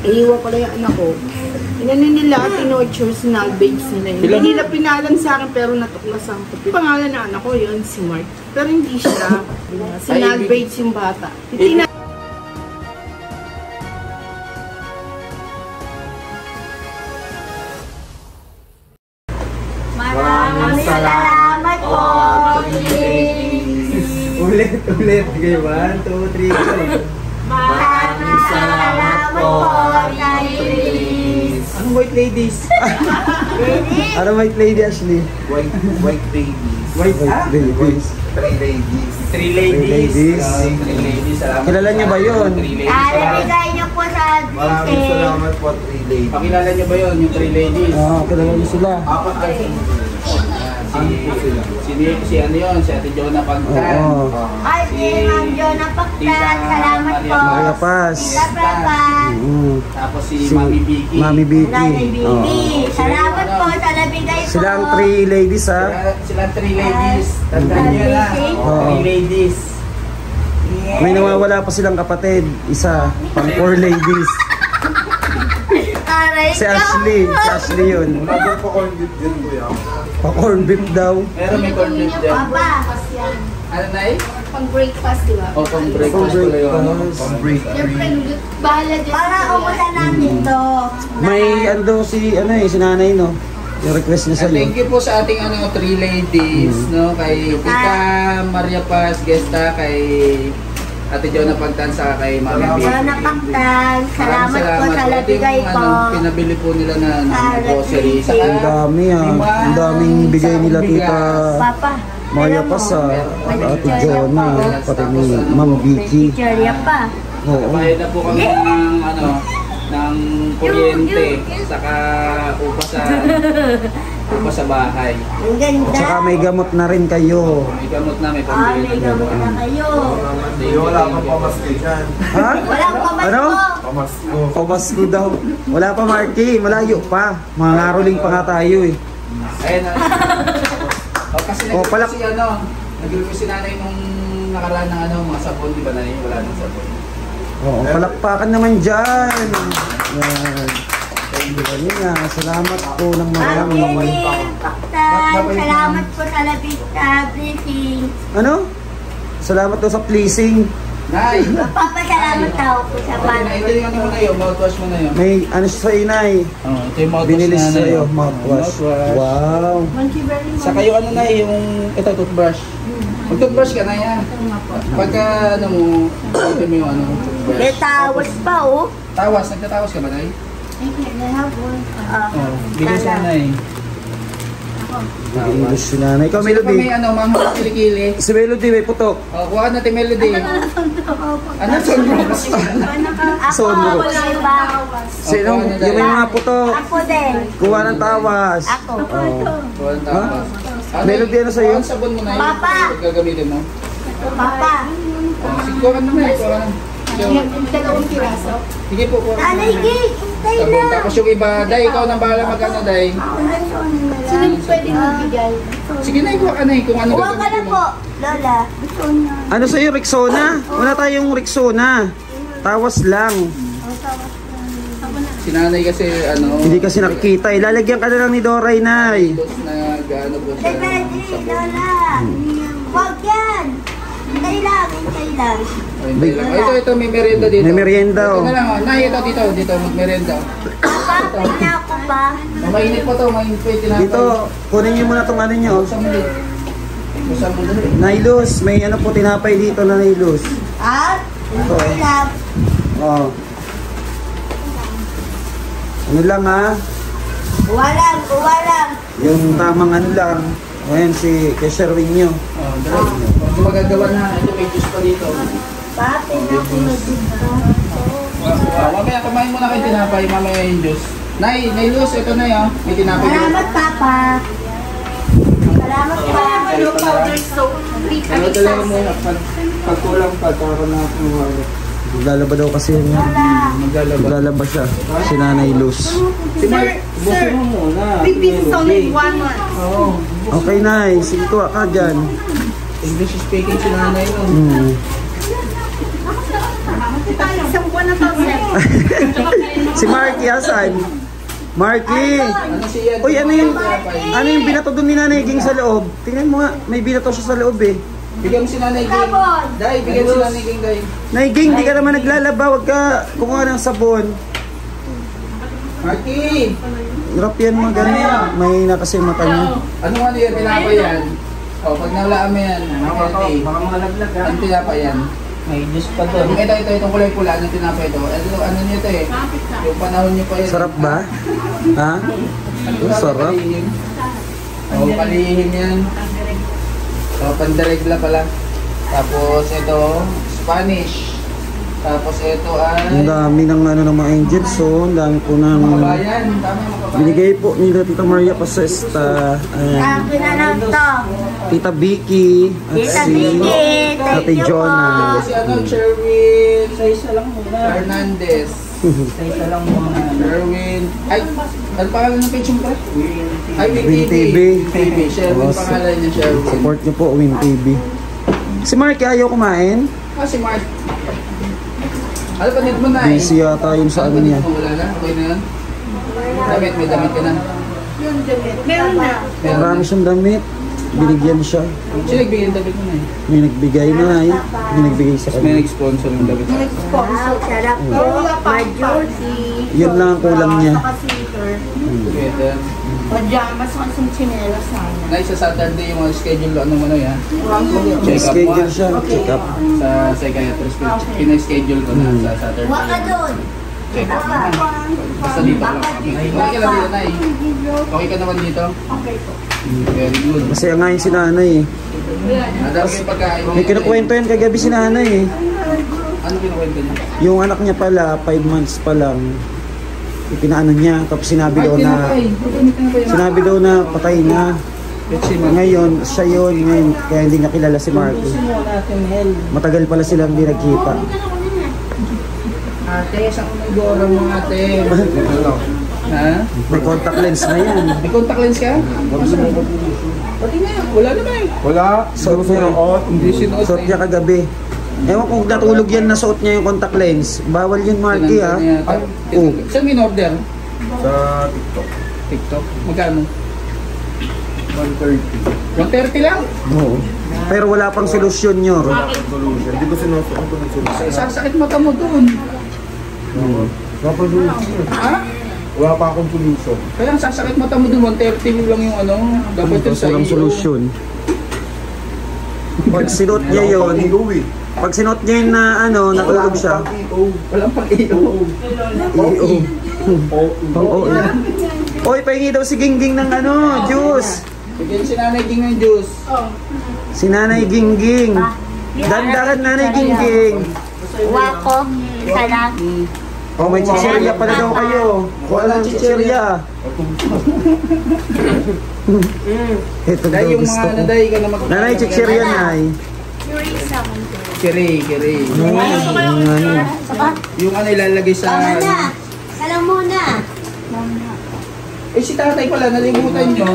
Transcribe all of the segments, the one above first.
Iiwan ko lang yung anak ko. Inano nila, tinorture, sinalvage nila yun. Hindi nila pinalan sa akin pero natuklasan ko. Yung pangalan ng anak ko yun, si Mark. Pero hindi siya. Sinalvage yung bata. Maraming salamat po. Ulit. Sige, 1, 2, 3, go. Maraming salamat po. Anong white ladies? Anong white lady, Ashley? White babies. White babies. 3 ladies. 3 ladies. 3 ladies. Salamat. Kilala niyo ba yun? Lalagay niyo po sa Maraming salamat po, 3 ladies. Pakilala niyo ba yun, yung 3 ladies? Oo, kilala niyo sila. Apat ay Si ano yun, si Ate Jonah Pagtan. Oo. Ay, si Ma'am Jonah Pagtan. Salamat po. Maria Paz. Tapos si Mami Vicky. Mami Vicky. Nanay Bibi. Salamat po sa nabigay po. Silang 3 ladies, ha? Silang 3 ladies. Tandaan niyo na. 3 ladies. May nawawala pa silang kapatid. Isa, pang 4 ladies. Si Ashley. Si Ashley yun. Lagyan po corn beef dyan, kuya. Pa-corn beef daw. Meron may corn beef dyan. Papa. Ano na eh? Pang breakfast, di ba? O, pang breakfast ko lang yun. Siyempre, bahala dyan. Para umutan namin to. May ando si, si nanay, no? Yung request niya sa'yo. Thank you po sa ating 3 ladies, no? Kay Tita Maria Paz, Gesta, kay Ate Jonah Pagtan, sa kay Mami Vicky. Jonah Pagtan. Salamat po sa nabigay po. Pinabili po nila na grocery. Ang dami, ha? Ang daming bigay nila, Tita Papa. Maria Paz, sa Ate Jonah, pati ni Ma'am Vicky. Teacherya pa. Oo. Bayad na po kami ng kuryente, saka upa sa bahay. Ang ganda. Tsaka may gamot na rin kayo. May gamot na, may May pambili gamot na kayo. Wala pang pamasko dyan. Ha? Walang pamasko. Ano? Pamasko. Pamasko daw. Wala pa, Marky. Malayo pa. Mga ngaroling pa nga tayo, eh. Ayun na. Kasi palak- nag-request si nanay nung nakaraan ng mga sabon, di ba na yun? Wala nang sabon. Oo, palakpakan naman dyan. Yan. Ganyan, salamat po ng marami. Paktan, salamat po sa labis blessing. Ano? Salamat daw sa pleasing. Nay! Papasalamat daw po sa Ito yung ano mo na yun, mouthwash mo na yun. May ano siya sa inay. Ito yung mouthwash Binilis na sa'yo, mouthwash. Wow. Thank you very much. Saka yung ano na yung ito, toothbrush. Mag-toothbrush ka na yan. Pagka ano mo, ito mo yung toothbrush. May tawas pa, oh. Tawas, nagtatawas ka ba, Nay? Bilis mo na eh. Binilis si nanay. Ikaw, Melody. May mga kilikili. Si Melody, may putok. Kuha natin Melody. Ano sunrocks? Sunrocks. Sino? Yung may mga putok. Ako din. Kuha ng tawas. Ako. Kuha ng tawas. Melody, ano sa'yo? Ang sabon mo na yun. Papa. Gagamitin mo. Papa. Sige, kuha ka na na. Kuha ka na. Dalawang piraso. Sige po, kuha ka na. Nanay, hintay Sabon. na. Tapos yung iba, Day, ikaw nang bahala magkano, Day. Sino pwede magbigay? Sige na, kuha ka na. Kung ano Kuha ka na gagamitin mo. po, Lola. Ano sa'yo, Rexona? Wala tayong Rexona. Tawas lang. Si nanay kasi, Hindi kasi nakikita. Ilalagyan ka na lang ni Doray, Nay. nag-ano po siya. Pwede, Lola. Huwag yan. Hintay lang, hintay lang. Ito, may merienda dito. May merienda, Ito oh. na lang, Nay, dito, mag-merienda. Papa, pina ako pa. Mainit pa to, mainit pa yung tinapay. Dito, kunin niyo muna itong ano nyo. Buksan mo dito. Buksan mo dito. Nailus, may ano po tinapay dito na Nailus. At, hintay lang. Oh. Ano lang, ha? Uwalang, uwalang. Yung tamang ano lang. Ayan si Kesherwin nyo. Ito magagawa na, ito may juice pa dito. Pa, pina ako na dito. Mamaya kumain muna kayo tinapay, mamaya yung juice. Nay, Luz, ito na yun. May tinapay dito. Salamat, Papa. Salamat, Pa. Ano powder soap? Ano talaga mo, pagkulang pagkakaroon na ako ng Maglalaba daw kasi yun. Maglalaba siya. Si Nanay Luz. Sir, pipis only 1 month. Oo. Okay, Nay. Sige ko ka dyan. English speaking si nanay nun. Isang buwan na to, sir. Si Marky, asan? Marky! Ano siya? Uy, ano yung binato doon ni Nanay Ging sa loob? Tingnan mo nga, may binato siya sa loob eh. Bigyan mo si Nanay Ging. Day, bigyan mo si Nanay Ging, Day. Nanay Ging, di ka naman naglalaba, wag ka kumuha ng sabon. Marky! Hirap yan mga ganyan. May na kasi mata niya. Ano yan? Tinapay yan. O, pag nalaan mo yan, healthy. Baka mga laglag ha. Ano tinapay yan? May juice pa doon. Ito, itong kulay pula, anong tinapay ito? Ano nyo ito eh? Yung panahon nyo pa yun. Sarap ba? Ha? Oh, sarap. O, palihim yan. O, pandaregla pala. Tapos ito, Spanish. Tapos ito ay... Ang dami ng ano ng mga angels, so ang dami po ng Makabayan. Tama, makabayan. binigay po nila Tita Maria Pasesta, Akin na lang to. Tita Vicky, at Tita si Vicky, Ate thank you Jonah. Si ano, Sherwin Sa isa lang muna. Hernandez. Sa isa lang muna. Sherwin. Ay, ano pangalan ng page mo pa? Ay, Win Win TV. TV. Sherwin Oh, pangalan niya, Sherwin. Support niyo po, Win TV. Si Mark, ayaw kumain? Si Mark. Ano pa mo na eh? Busy yata yun sa ano niya. Wala na? Okay na yan? Damit, may damit ka na. Yung damit. Meron na. Marami siyang damit. Binigyan siya. Sino nagbigay ng damit mo na eh? May nagbigay na ay. May nagbigay sa May kanya. nag-sponsor ng damit. Wow, sarap po. Wala pa ang Ma-juicy. Yun lang ang kulang niya. Saka sweater. Sweater. Pajamas, saka isang tsinelas sana. Na sa Saturday yung mga schedule ano mo na yan? Check up mo Schedule siya. Check up. sa psychiatrist ko. Pina-schedule ko na sa Saturday. Huwag ka doon. Check up na. Basta dito lang. Okay ka lang dito na eh. Okay ka naman dito? Okay po. Very good. Masaya nga yung si nanay eh. Nadami yung pagkain. May kinukwento yan kagabi si nanay eh. Ano kinukwento niya? Yung anak niya pala, 5 months pa lang. Ipinaano niya. Tapos sinabi daw na sinabi daw na patay na. Ngayon, siya yun. Ngayon, kaya hindi niya kilala si Marky. Gusto mo natin, Mel. Matagal pala silang hindi nagkita. Ate, saan mo nag-oora mo ate? Ha? May contact lens na yan. May contact lens ka? Pati na, wala naman eh. Wala. Suot niya. Hindi sinuot Suot niya kagabi. Ewan kung natulog yan na suot niya yung contact lens. Bawal yun, Marky ha. Oh. Saan mo in-order? Sa TikTok. TikTok? Magkano? 130. 130 lang? Oo. Pero wala pang solusyon nyo. Solution. Hindi ko sinusuot ko ng solution. Sasakit mata mo doon. Wala pa solution. Ha? Wala pa akong solution. Kaya ang sasakit mata mo doon, 130 lang yung ano. Dapat yun sa Walang iyo. solusyon. Pag sinuot niya yun, pag sinuot niya yun na ano, natulog siya. Walang pang-iyo. Oo. Oo. Oy, pahingi daw si Gingging ng ano, juice. Bigyan si Nanay Ging ng juice. Si Nanay Gingging. Dandahan Nanay Gingging. Wako. Isa lang. Oh, may chichirya pala daw kayo. Wala ng chichirya. Ito daw Dahil yung gusto mga ko. naday ka na mag- Nanay, chichirya, Nay. Kiri. Yung ano ilalagay sa... Tama na. Kalang muna. Eh si tatay pala, nalimutan nyo.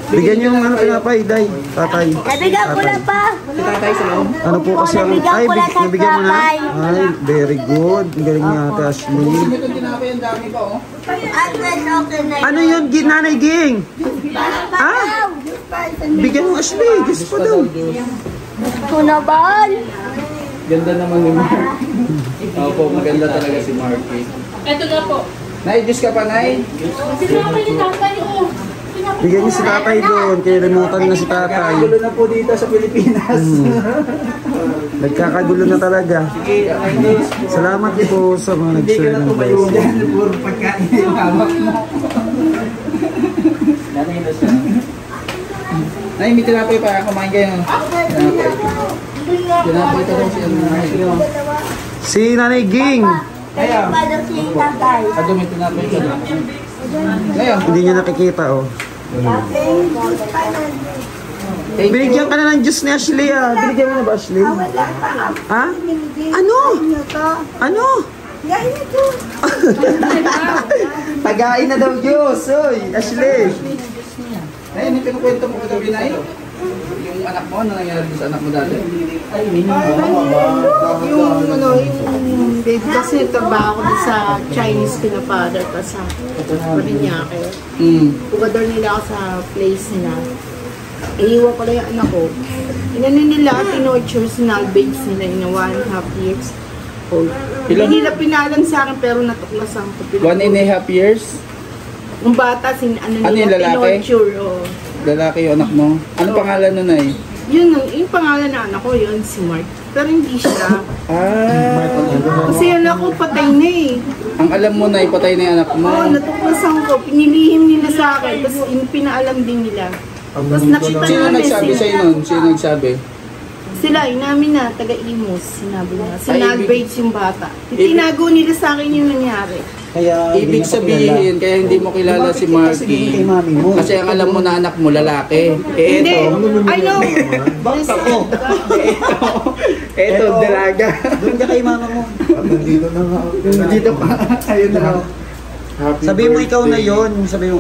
Bigyan niyo ng ano pinapay, Day. Tatay. Nabigyan ko na pa. Si tatay sa loob. Ano po kasi ang... Nabigyan Ay, ko na sa nabigyan mo na? tatay. Ay, very good. Ang galing niya, Ate Ashley. Gusto nyo itong tinapay, ang dami pa oh. At then, okay na Ano yun, Nanay Ging? Ah? Bigyan mo, Ashley. Gusto ko daw. Kunabal. Ganda naman ni Mark. Opo, maganda talaga si Marky. Ito na po. Nay, Diyos ka pa, Nay? Sinama ni tatay, oh. Bigyan niyo si tatay doon. Kinalimutan na si tatay. Gulo na po dito sa Pilipinas. Nagkakagulo na talaga. Salamat po sa mga Hindi ka nag-share na ng tumayo blessing. dyan. Puro pagkain yung hawak mo. Nanay na siya. Nay, may tinapay pa. Kumain kayo. Tinapay. Tinapay ka daw siya. Si Nanay Ging. Kaya, Paano si tatay? ado may tinapay ka daw. Ngayon, Hindi niya nakikita, oh. thank you. Binigyan ka na ng juice ni Ashley, ah. Binigyan mo na ba, Ashley? Ha? Ano? Ano? Tagain na daw juice, oy. Ashley. Nay, may pinukwento mo kagabi na yun. Yung anak mo, ano nangyari sa anak mo dati? Yung ano, yung Hindi, kasi trabaho ko sa Chinese pinapother ka sa Parañaque. Pugador nila ako sa place nila. Iiwan ko lang yung anak ko. Inano nila, tinorture, sinalvage nila in 1.5 years old. Hindi nila pinalam sa akin pero natuklasan ko. 1.5 years? Yung bata, Ano yung lalaki? tinorture. Oh. Lalaki yung anak mo? Ano pangalan nun ay? Yung pangalan na anak ko, yun si Mark. Pero hindi siya. Kasi yung anak ko patay na eh. Ang alam mo na ipatay na yung anak mo. Oo, natuklasan ko. Pinilihim nila sa akin. Tapos pinaalam din nila. Tapos nakita Sino namin nagsabi sila. sa'yo nun? Sino nagsabi? Sila, inamin na, taga-Imus, sinabi nila. Ay, Sinalvage yung bata. Tinago nila sa akin yung nangyari. Kaya Ibig sabihin, kaya hindi mo kilala si Marky. Kay mami mo. Kasi ang alam mo na anak mo lalaki. Eh Hindi, eto, I know. Bakit ako? eto, dalaga. Doon ka kay mama mo. Nandito na nga. Dito pa. Ayun na. Happy Sabi mo ikaw na birthday. yon. Sabi mo,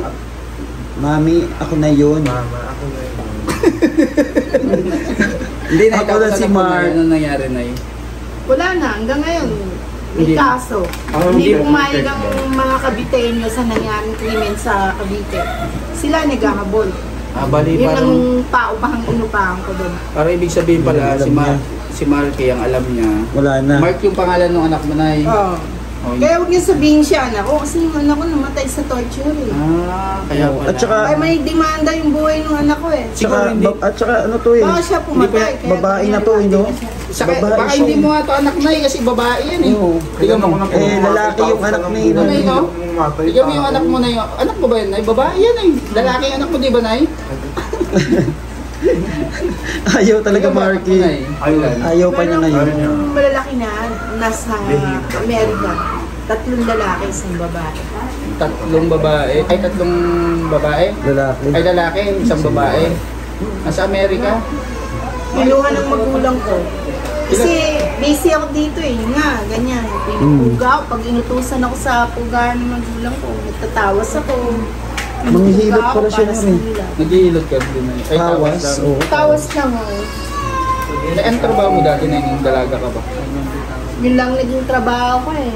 mami, ako na yon. Mama, ako na yun. Hindi na Ako ikaw na sa si anak mo na Mark. yun. Ano nangyari na yun? Wala na, hanggang ngayon. May Hindi. kaso. Ah, Hindi hindi. pumayag ang mga Caviteño sa nangyaring krimen sa Cavite. Sila naghahabol. Bali Yun ang parang, paupahang inupahan ko doon. para ibig sabihin pala, Alam niya. si Marky ang alam niya. Wala na. Mark yung pangalan ng anak mo na yun. Oo. Oh, Kaya huwag niyo sabihin siya anak ko kasi yung anak ko namatay sa torture eh. kaya pala. At saka, Ay may demanda yung buhay ng anak ko eh. Siguro hindi. at saka ano to eh. Baka siya pumatay. kaya babae na to, ganyan no? natin siya. Saka, babae baka siya. hindi mo nga ito anak na kasi babae yan eh. Oo. Tingnan mo. lalaki yung anak ni Ano Nay. ito? Ikaw mo yung anak mo na yun. Anak mo ba yun? Nay? Babae yan eh. Lalaki yung anak mo, di ba, Nay? Ayaw talaga Ikaw ba, anak mo, Marky. Nay? Ayaw pa niya ngayon. Yung malalaki na nasa Amerika. 3 lalaki, 1 babae. Tatlong babae. Ay, tatlong babae? Lalaki. Ay, lalaki, isang babae. Nasa Amerika? Kinuha ng magulang ko. Kasi busy ako dito eh. Yun nga, ganyan. Pinupuga ako. Pag inutusan ako sa pugahan ng magulang ko, nagtatawas ako. Manghihilot Pinupuga ako pala siya para nun sa eh. kanila. Nag-iilot ka din. Ay, Tawas. lang. Oo. Tawas lang ako. Ano trabaho mo dati na yung dalaga ka ba? Yun lang naging trabaho ko eh.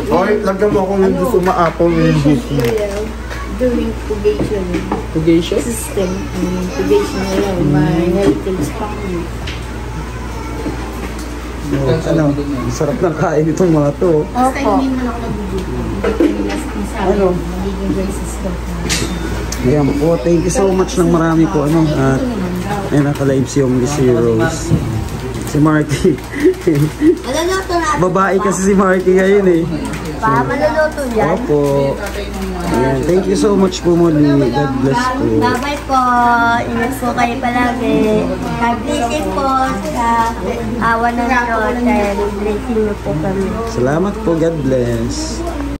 Hoy, lagyan mo ako yung gusto maapol yung Pugation area. Doing pugation Pugation? system. Pugation area. My heritage family. Ano, sarap ng kain itong mga to. Basta hindi man ako nagugutom. Hindi last na sa Ano? magiging racist daw. Ayan po, thank you so much ng marami po. Ano, at ayun, naka-live si Omni si Rose. Si Marky. Maluluto na. Babae kasi si Marky ngayon eh. Maluluto yan. Opo. Ayan, thank you so much po muli. God bless po. Bye-bye po. Ingat po kayo palagi. God bless you po sa awa ng Diyos. And blessing niyo po kami. Salamat po. God bless.